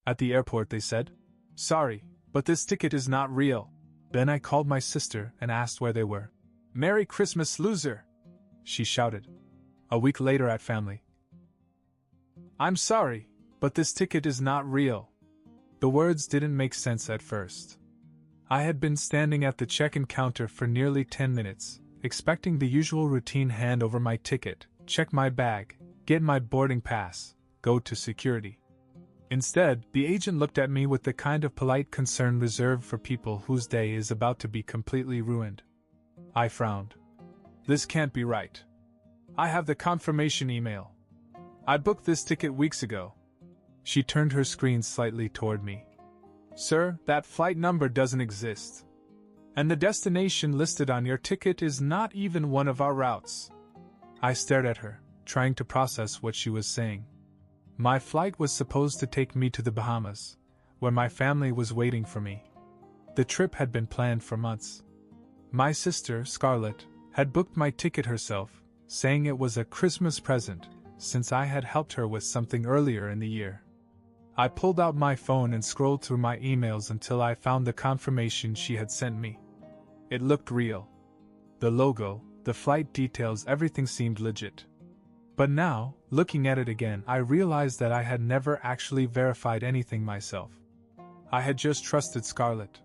At the airport, they said. Sorry, but this ticket is not real. Then I called my sister and asked where they were. Merry Christmas, loser! She shouted. A week later at family. I'm sorry, but this ticket is not real. The words didn't make sense at first. I had been standing at the check-in counter for nearly 10 minutes, expecting the usual routine: hand over my ticket, check my bag, get my boarding pass, go to security. Instead, the agent looked at me with the kind of polite concern reserved for people whose day is about to be completely ruined. I frowned. This can't be right. I have the confirmation email. I booked this ticket weeks ago. She turned her screen slightly toward me. Sir, that flight number doesn't exist. And the destination listed on your ticket is not even one of our routes. I stared at her, trying to process what she was saying. My flight was supposed to take me to the Bahamas, where my family was waiting for me. The trip had been planned for months. My sister, Scarlett, had booked my ticket herself, saying it was a Christmas present, since I had helped her with something earlier in the year. I pulled out my phone and scrolled through my emails until I found the confirmation she had sent me. It looked real. The logo, the flight details, everything seemed legit. But now, looking at it again, I realized that I had never actually verified anything myself. I had just trusted Scarlett.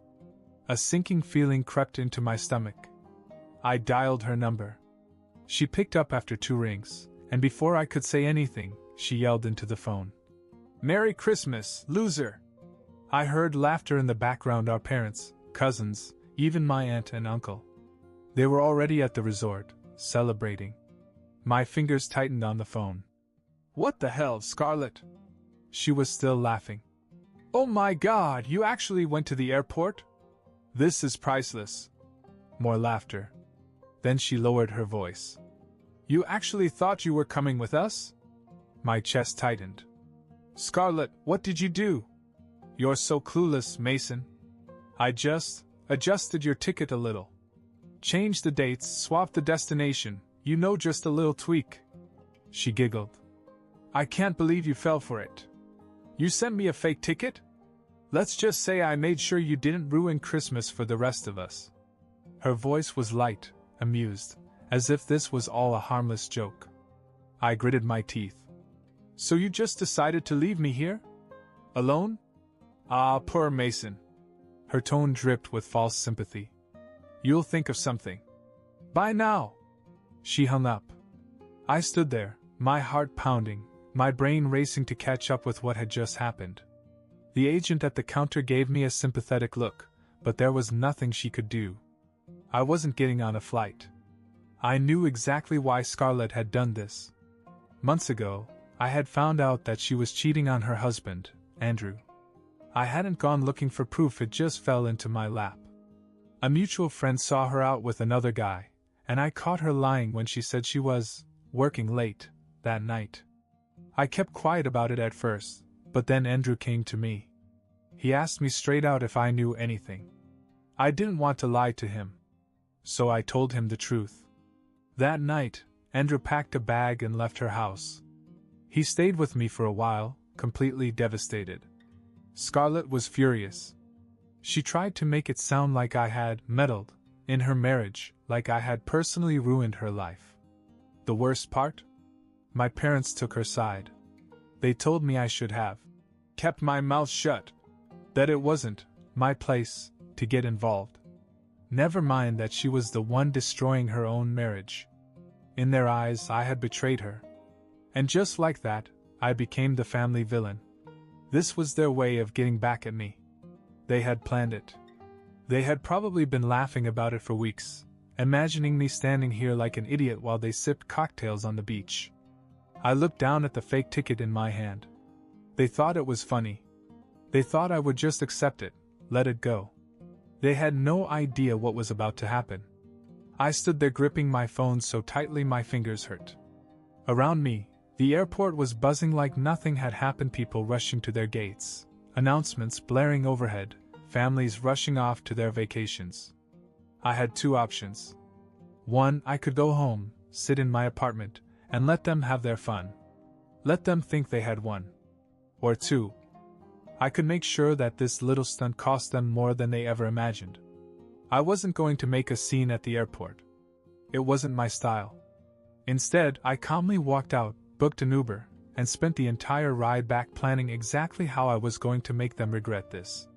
A sinking feeling crept into my stomach. I dialed her number. She picked up after 2 rings, and before I could say anything, she yelled into the phone. Merry Christmas, loser! I heard laughter in the background. Our parents, cousins, even my aunt and uncle. They were already at the resort, celebrating. My fingers tightened on the phone. What the hell, Scarlett? She was still laughing. Oh my God, you actually went to the airport? This is priceless. More laughter. Then she lowered her voice. You actually thought you were coming with us? My chest tightened. Scarlett, what did you do? You're so clueless, Mason. I just adjusted your ticket a little. Changed the dates, swapped the destination, just a little tweak. She giggled. I can't believe you fell for it. You sent me a fake ticket? Let's just say I made sure you didn't ruin Christmas for the rest of us. Her voice was light, amused, as if this was all a harmless joke. I gritted my teeth. So you just decided to leave me here? Alone? Ah, poor Mason. Her tone dripped with false sympathy. You'll think of something. Bye now. She hung up. I stood there, my heart pounding, my brain racing to catch up with what had just happened. The agent at the counter gave me a sympathetic look, but there was nothing she could do. I wasn't getting on a flight. I knew exactly why Scarlett had done this. Months ago, I had found out that she was cheating on her husband, Andrew. I hadn't gone looking for proof, it just fell into my lap. A mutual friend saw her out with another guy, and I caught her lying when she said she was working late that night. I kept quiet about it at first, but then Andrew came to me. He asked me straight out if I knew anything. I didn't want to lie to him, so I told him the truth. That night, Andrew packed a bag and left her house. He stayed with me for a while, completely devastated. Scarlett was furious. She tried to make it sound like I had meddled in her marriage, like I had personally ruined her life. The worst part? My parents took her side. They told me I should have kept my mouth shut, that it wasn't my place to get involved. Never mind that she was the one destroying her own marriage. In their eyes, I had betrayed her. And just like that, I became the family villain. This was their way of getting back at me. They had planned it. They had probably been laughing about it for weeks, imagining me standing here like an idiot while they sipped cocktails on the beach. I looked down at the fake ticket in my hand. They thought it was funny. They thought I would just accept it, let it go. They had no idea what was about to happen. I stood there gripping my phone so tightly my fingers hurt. Around me, the airport was buzzing like nothing had happened, people rushing to their gates, announcements blaring overhead, families rushing off to their vacations. I had 2 options. 1, I could go home, sit in my apartment, and let them have their fun. Let them think they had won. Or 2, I could make sure that this little stunt cost them more than they ever imagined. I wasn't going to make a scene at the airport. It wasn't my style. Instead, I calmly walked out, booked an Uber, and spent the entire ride back planning exactly how I was going to make them regret this.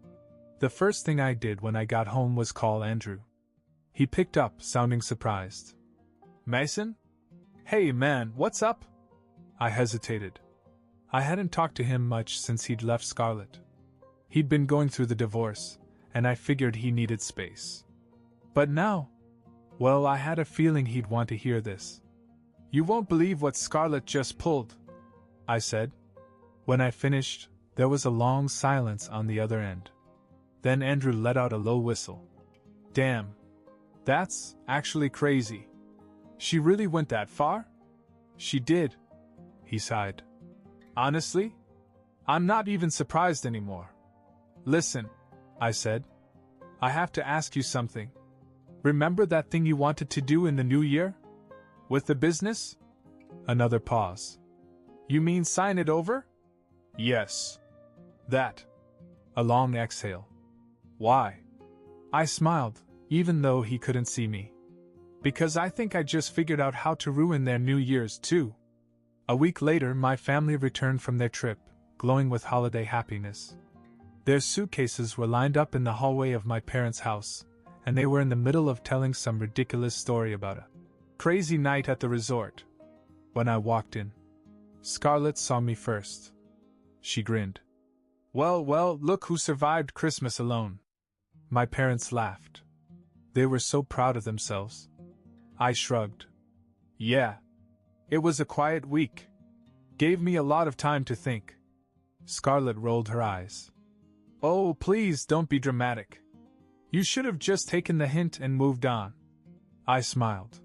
The first thing I did when I got home was call Andrew. He picked up, sounding surprised. "Mason? Hey man, what's up?" I hesitated. I hadn't talked to him much since he'd left Scarlett. He'd been going through the divorce, and I figured he needed space. But now, well, I had a feeling he'd want to hear this. "You won't believe what Scarlett just pulled," I said. When I finished, there was a long silence on the other end. Then Andrew let out a low whistle. "Damn. That's actually crazy. She really went that far?" "She did," he sighed. "Honestly, I'm not even surprised anymore." "Listen," I said. "I have to ask you something. Remember that thing you wanted to do in the new year? With the business?" Another pause. "You mean sign it over?" "Yes. That." A long exhale. "Why?" I smiled, even though he couldn't see me. "Because I think I just figured out how to ruin their New Year's too." A week later, my family returned from their trip, glowing with holiday happiness. Their suitcases were lined up in the hallway of my parents' house, and they were in the middle of telling some ridiculous story about a crazy night at the resort. When I walked in, Scarlett saw me first. She grinned. Well, look who survived Christmas alone." My parents laughed. They were so proud of themselves. I shrugged. "Yeah. It was a quiet week. Gave me a lot of time to think." Scarlett rolled her eyes. "Oh, please don't be dramatic. You should have just taken the hint and moved on." I smiled.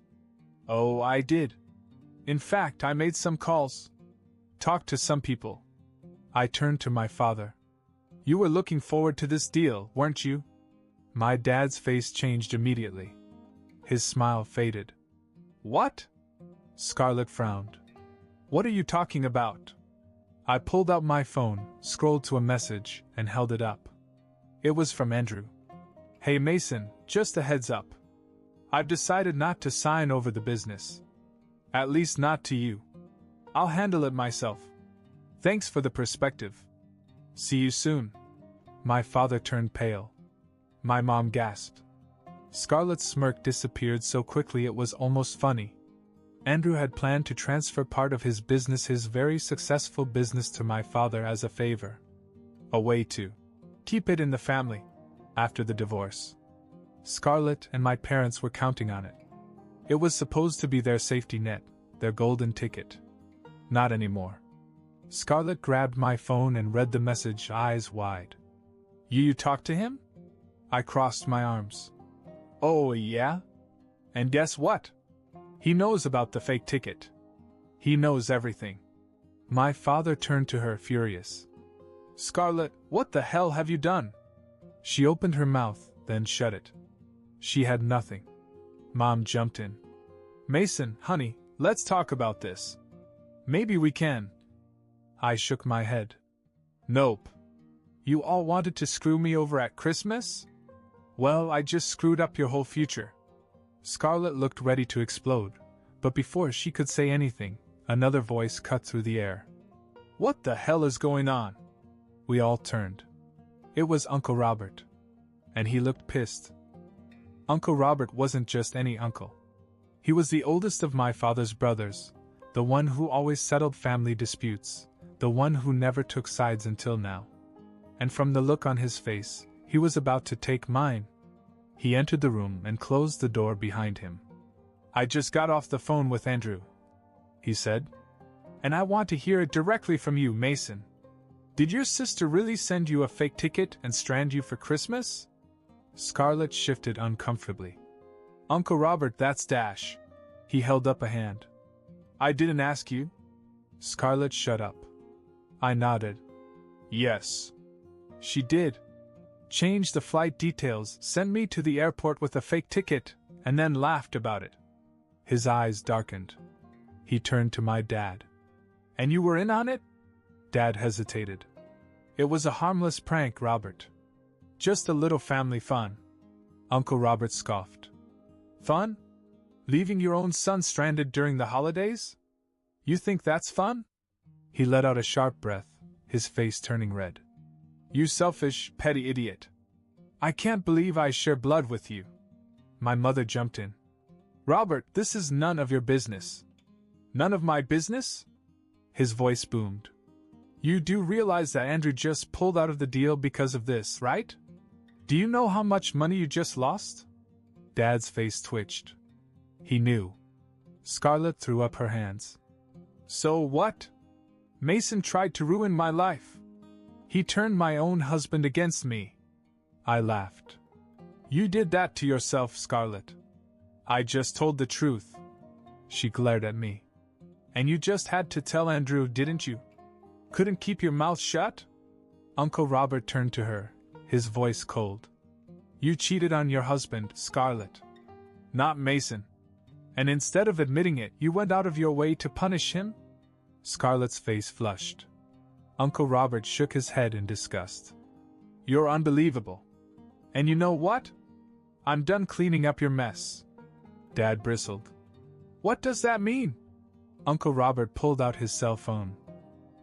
"Oh, I did. In fact, I made some calls. Talked to some people." I turned to my father. "You were looking forward to this deal, weren't you?" My dad's face changed immediately. His smile faded. "What?" Scarlett frowned. "What are you talking about?" I pulled out my phone, scrolled to a message, and held it up. It was from Andrew. "Hey Mason, just a heads up. I've decided not to sign over the business. At least not to you. I'll handle it myself. Thanks for the perspective. See you soon." My father turned pale. My mom gasped. Scarlett's smirk disappeared so quickly it was almost funny. Andrew had planned to transfer part of his business, his very successful business, to my father as a favor. A way to keep it in the family after the divorce. Scarlett and my parents were counting on it. It was supposed to be their safety net, their golden ticket. Not anymore. Scarlett grabbed my phone and read the message, eyes wide. You talked to him?" I crossed my arms. "Oh, yeah? And guess what? He knows about the fake ticket. He knows everything." My father turned to her, furious. "Scarlett, what the hell have you done?" She opened her mouth, then shut it. She had nothing. Mom jumped in. "Mason, honey, let's talk about this. Maybe we can." I shook my head. "Nope. You all wanted to screw me over at Christmas? Well, I just screwed up your whole future." Scarlett looked ready to explode, but before she could say anything, another voice cut through the air. "What the hell is going on?" We all turned. It was Uncle Robert. And he looked pissed. Uncle Robert wasn't just any uncle. He was the oldest of my father's brothers, the one who always settled family disputes, the one who never took sides until now. And from the look on his face, he was about to take mine. He entered the room and closed the door behind him. "I just got off the phone with Andrew," he said. "And I want to hear it directly from you, Mason. Did your sister really send you a fake ticket and strand you for Christmas?" Scarlett shifted uncomfortably. "Uncle Robert, that's Dash." He held up a hand. "I didn't ask you." Scarlett shut up. I nodded. "Yes. She did. Changed the flight details, sent me to the airport with a fake ticket, and then laughed about it." His eyes darkened. He turned to my dad. "And you were in on it?" Dad hesitated. It was a harmless prank, Robert. Just a little family fun. Uncle Robert scoffed. Fun? Leaving your own son stranded during the holidays? You think that's fun? He let out a sharp breath, his face turning red. You selfish, petty idiot. I can't believe I share blood with you. My mother jumped in. Robert, this is none of your business. None of my business? His voice boomed. You do realize that Andrew just pulled out of the deal because of this, right? Do you know how much money you just lost? Dad's face twitched. He knew. Scarlett threw up her hands. So what? Mason tried to ruin my life. He turned my own husband against me. I laughed. You did that to yourself, Scarlett. I just told the truth. She glared at me. And you just had to tell Andrew, didn't you? Couldn't keep your mouth shut? Uncle Robert turned to her, his voice cold. You cheated on your husband, Scarlett. Not Mason. And instead of admitting it, you went out of your way to punish him? Scarlett's face flushed. Uncle Robert shook his head in disgust. You're unbelievable. And you know what? I'm done cleaning up your mess. Dad bristled. What does that mean? Uncle Robert pulled out his cell phone.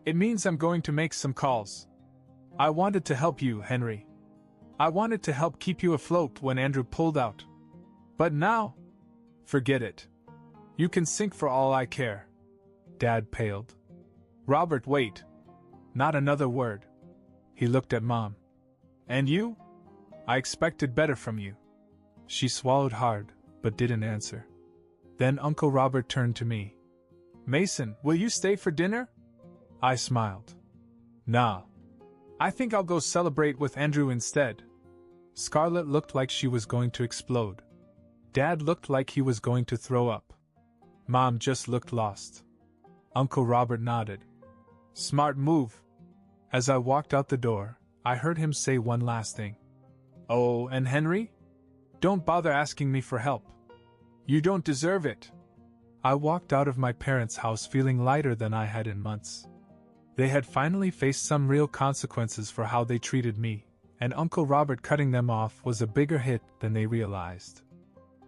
It means I'm going to make some calls. I wanted to help you, Henry. I wanted to help keep you afloat when Andrew pulled out. But now, forget it. You can sink for all I care. Dad paled. Robert, wait. Not another word. He looked at Mom. And you? I expected better from you. She swallowed hard, but didn't answer. Then Uncle Robert turned to me. Mason, will you stay for dinner? I smiled. Nah. I think I'll go celebrate with Andrew instead. Scarlett looked like she was going to explode. Dad looked like he was going to throw up. Mom just looked lost. Uncle Robert nodded. Smart move. As I walked out the door, I heard him say one last thing. Oh, and Henry? Don't bother asking me for help. You don't deserve it. I walked out of my parents' house feeling lighter than I had in months. They had finally faced some real consequences for how they treated me, and Uncle Robert cutting them off was a bigger hit than they realized.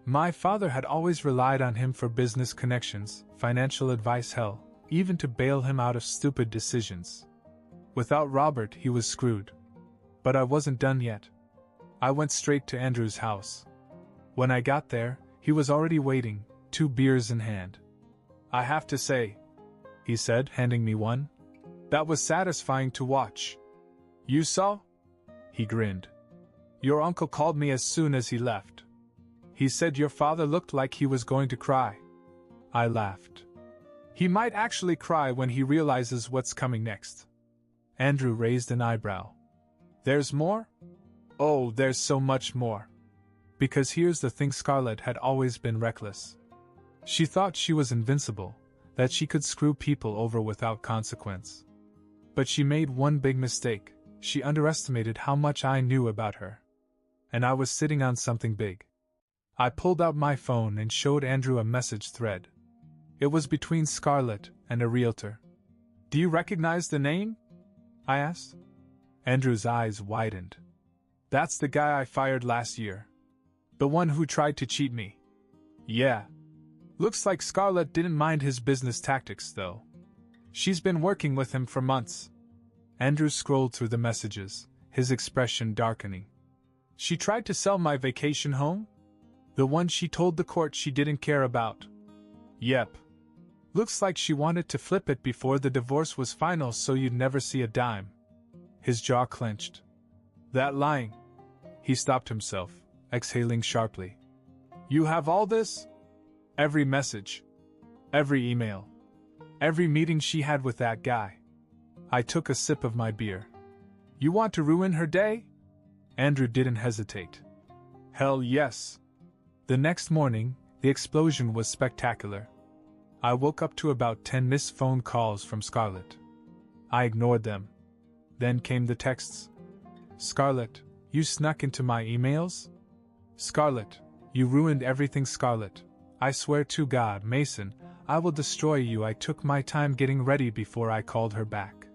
My father had always relied on him for business connections, financial advice, hell, even to bail him out of stupid decisions. Without Robert, he was screwed. But I wasn't done yet. I went straight to Andrew's house. When I got there, he was already waiting, 2 beers in hand. I have to say, he said, handing me one, that was satisfying to watch. You saw? He grinned. Your uncle called me as soon as he left. He said your father looked like he was going to cry. I laughed. He might actually cry when he realizes what's coming next. Andrew raised an eyebrow. There's more? Oh, there's so much more. Because here's the thing, Scarlett had always been reckless. She thought she was invincible, that she could screw people over without consequence. But she made one big mistake. She underestimated how much I knew about her. And I was sitting on something big. I pulled out my phone and showed Andrew a message thread. It was between Scarlett and a realtor. Do you recognize the name? I asked. Andrew's eyes widened. That's the guy I fired last year. The one who tried to cheat me. Yeah. Looks like Scarlett didn't mind his business tactics, though. She's been working with him for months. Andrew scrolled through the messages, his expression darkening. She tried to sell my vacation home? The one she told the court she didn't care about. Yep. Looks like she wanted to flip it before the divorce was final so you'd never see a dime. His jaw clenched. That lying. He stopped himself, exhaling sharply. You have all this? Every message. Every email. Every meeting she had with that guy. I took a sip of my beer. You want to ruin her day? Andrew didn't hesitate. Hell yes. The next morning, the explosion was spectacular. I woke up to about 10 missed phone calls from Scarlett. I ignored them. Then came the texts. Scarlett, you snuck into my emails? Scarlett, you ruined everything. Scarlett, I swear to God, Mason, I will destroy you. I took my time getting ready before I called her back.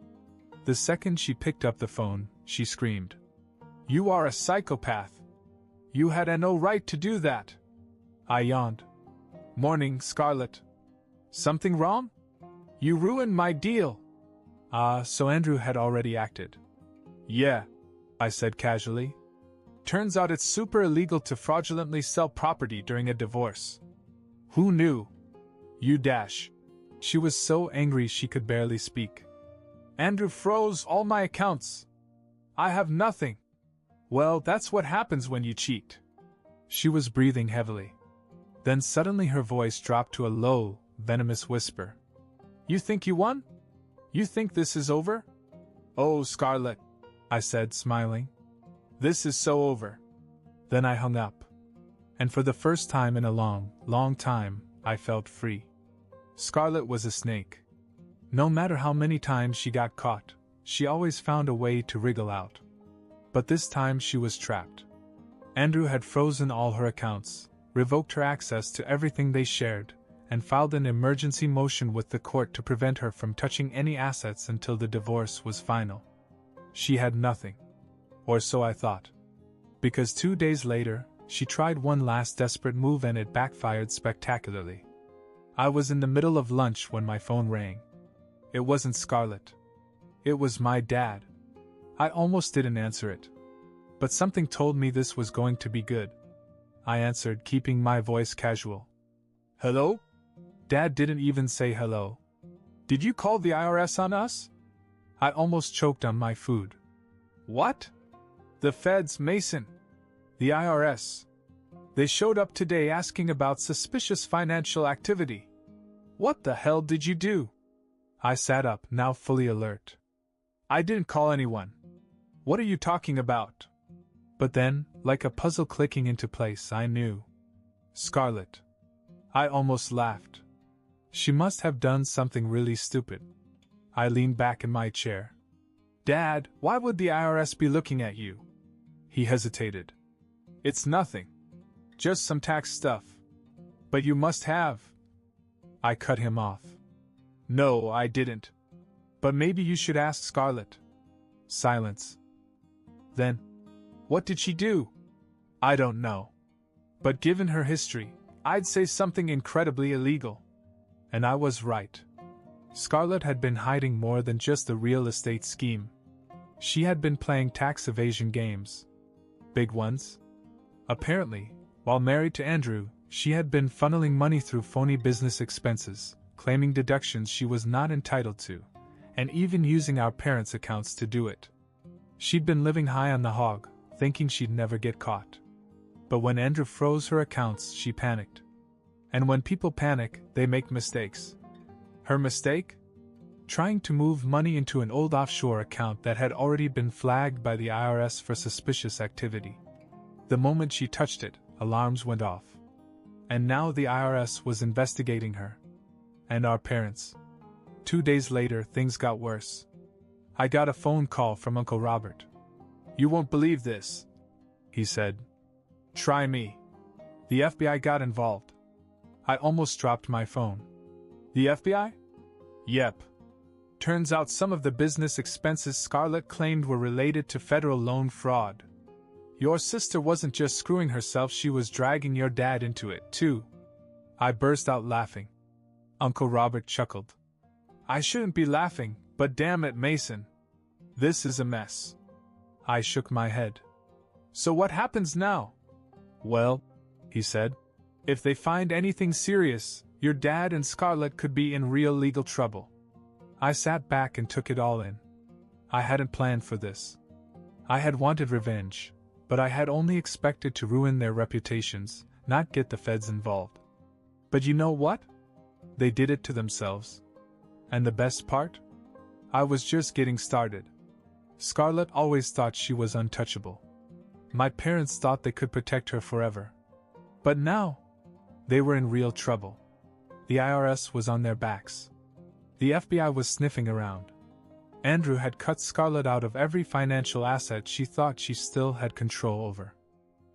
The second she picked up the phone, she screamed, "You are a psychopath! You had no right to do that!" I yawned. "Morning, Scarlett. Something wrong? You ruined my deal." So Andrew had already acted. "Yeah," I said casually. "Turns out it's super illegal to fraudulently sell property during a divorce." "Who knew?" "You dash." She was so angry she could barely speak. "Andrew froze all my accounts. I have nothing." "Well, that's what happens when you cheat." She was breathing heavily. Then suddenly her voice dropped to a low, venomous whisper. "You think you won? You think this is over?" "Oh, Scarlett," I said, smiling. "This is so over." Then I hung up. And for the first time in a long, long time, I felt free. Scarlett was a snake. No matter how many times she got caught, she always found a way to wriggle out. But this time she was trapped. Andrew had frozen all her accounts, revoked her access to everything they shared, and filed an emergency motion with the court to prevent her from touching any assets until the divorce was final. She had nothing. Or so I thought. Because 2 days later, she tried one last desperate move and it backfired spectacularly. I was in the middle of lunch when my phone rang. It wasn't Scarlett. It was my dad. I almost didn't answer it. But something told me this was going to be good. I answered, keeping my voice casual. "Hello?" Dad didn't even say hello. "Did you call the IRS on us?" I almost choked on my food. "What?" "The feds, Mason. The IRS. They showed up today asking about suspicious financial activity." "What the hell did you do?" I sat up, now fully alert. "I didn't call anyone. What are you talking about?" But then, like a puzzle clicking into place, I knew. Scarlett. I almost laughed. She must have done something really stupid. I leaned back in my chair. "Dad, why would the IRS be looking at you?" He hesitated. "It's nothing. Just some tax stuff. But you must have." I cut him off. "No, I didn't. But maybe you should ask Scarlett." Silence. Then, "What did she do?" "I don't know. But given her history, I'd say something incredibly illegal." And I was right. Scarlett had been hiding more than just the real estate scheme. She had been playing tax evasion games. Big ones. Apparently, while married to Andrew, she had been funneling money through phony business expenses, claiming deductions she was not entitled to, and even using our parents' accounts to do it. She'd been living high on the hog, thinking she'd never get caught. But when Andrew froze her accounts, she panicked. And when people panic, they make mistakes. Her mistake? Trying to move money into an old offshore account that had already been flagged by the IRS for suspicious activity. The moment she touched it, alarms went off. And now the IRS was investigating her. And our parents. 2 days later, things got worse. I got a phone call from Uncle Robert. "You won't believe this," he said. "Try me. The FBI got involved." I almost dropped my phone. "The FBI?" "Yep. Turns out some of the business expenses Scarlett claimed were related to federal loan fraud. Your sister wasn't just screwing herself, she was dragging your dad into it, too." I burst out laughing. Uncle Robert chuckled. "I shouldn't be laughing, but damn it, Mason. This is a mess." I shook my head. "So what happens now?" "Well," he said, "if they find anything serious, your dad and Scarlett could be in real legal trouble." I sat back and took it all in. I hadn't planned for this. I had wanted revenge, but I had only expected to ruin their reputations, not get the feds involved. But you know what? They did it to themselves. And the best part? I was just getting started. Scarlett always thought she was untouchable. My parents thought they could protect her forever. But now, they were in real trouble. The IRS was on their backs. The FBI was sniffing around. Andrew had cut Scarlett out of every financial asset she thought she still had control over.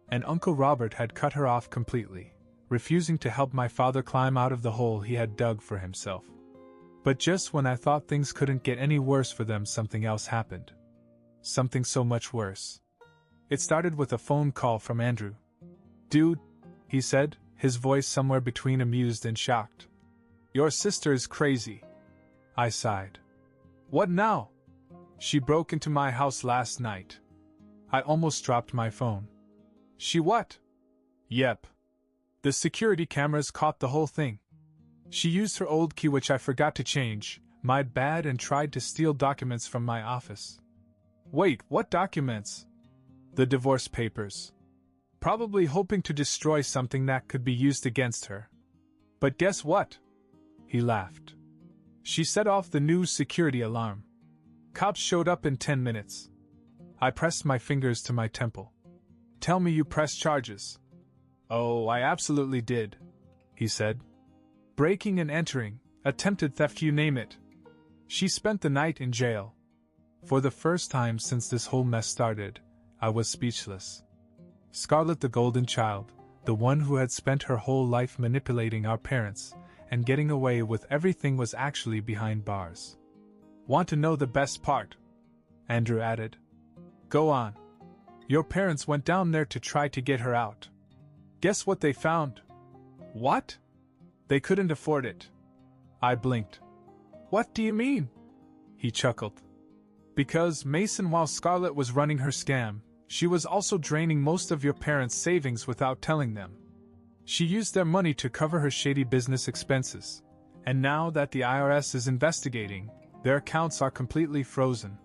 And Uncle Robert had cut her off completely, refusing to help my father climb out of the hole he had dug for himself. But just when I thought things couldn't get any worse for them, something else happened. Something so much worse. It started with a phone call from Andrew. "Dude," he said, his voice somewhere between amused and shocked. "Your sister is crazy." I sighed. "What now?" "She broke into my house last night." I almost dropped my phone. "She what?" "Yep. The security cameras caught the whole thing. She used her old key, which I forgot to change, my bad, and tried to steal documents from my office." "Wait, what documents?" "The divorce papers. Probably hoping to destroy something that could be used against her. But guess what?" He laughed. "She set off the new security alarm. Cops showed up in 10 minutes. I pressed my fingers to my temple. "Tell me you pressed charges." "Oh, I absolutely did," he said. "Breaking and entering, attempted theft, you name it." She spent the night in jail. For the first time since this whole mess started, I was speechless. Scarlett, the golden child, the one who had spent her whole life manipulating our parents and getting away with everything, was actually behind bars. "Want to know the best part?" Andrew added. "Go on." "Your parents went down there to try to get her out. Guess what they found?" "What?" "They couldn't afford it." I blinked. "What do you mean?" He chuckled. "Because, Mason, while Scarlett was running her scam, she was also draining most of your parents' savings without telling them. She used their money to cover her shady business expenses, and now that the IRS is investigating, their accounts are completely frozen.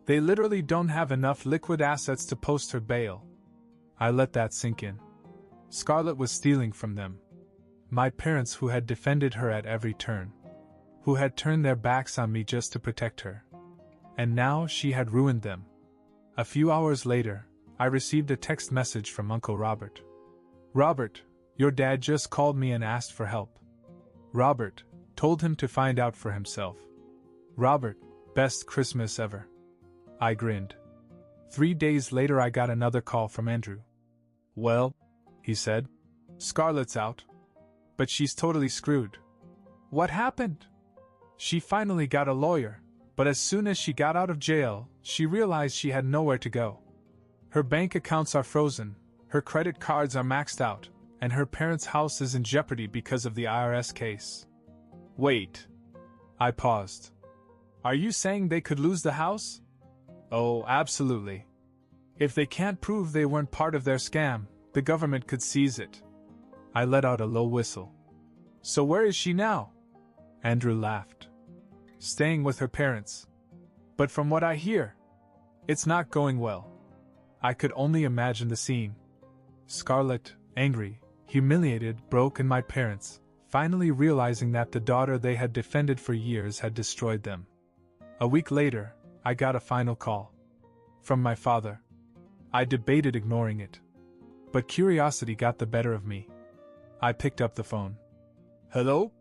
They literally don't have enough liquid assets to post her bail." I let that sink in. Scarlett was stealing from them. My parents, who had defended her at every turn, who had turned their backs on me just to protect her. And now she had ruined them. A few hours later, I received a text message from Uncle Robert. "Robert, your dad just called me and asked for help." Robert told him to find out for himself. Robert, best Christmas ever. I grinned. 3 days later, I got another call from Andrew. "Well," he said, "Scarlett's out. But she's totally screwed." "What happened?" "She finally got a lawyer, but as soon as she got out of jail, she realized she had nowhere to go. Her bank accounts are frozen, her credit cards are maxed out, and her parents' house is in jeopardy because of the IRS case." "Wait." I paused. "Are you saying they could lose the house?" "Oh, absolutely. If they can't prove they weren't part of their scam, the government could seize it." I let out a low whistle. "So where is she now?" Andrew laughed. "Staying with her parents. But from what I hear, it's not going well." I could only imagine the scene. Scarlett, angry, humiliated, broke, and my parents, finally realizing that the daughter they had defended for years had destroyed them. A week later, I got a final call. From my father. I debated ignoring it. But curiosity got the better of me. I picked up the phone. "Hello?"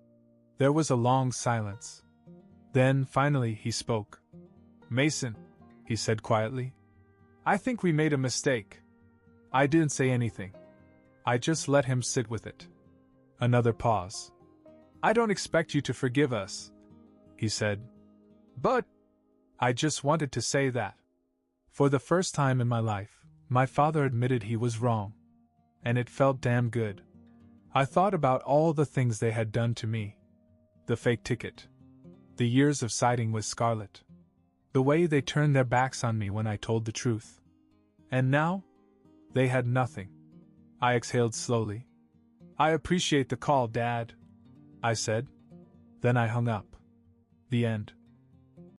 There was a long silence. Then, finally, he spoke. "Mason," he said quietly, "I think we made a mistake." I didn't say anything. I just let him sit with it. Another pause. "I don't expect you to forgive us," he said. "But I just wanted to say that." For the first time in my life, my father admitted he was wrong. And it felt damn good. I thought about all the things they had done to me. The fake ticket. The years of siding with Scarlett. The way they turned their backs on me when I told the truth. And now? They had nothing. I exhaled slowly. "I appreciate the call, Dad," I said. Then I hung up. The end.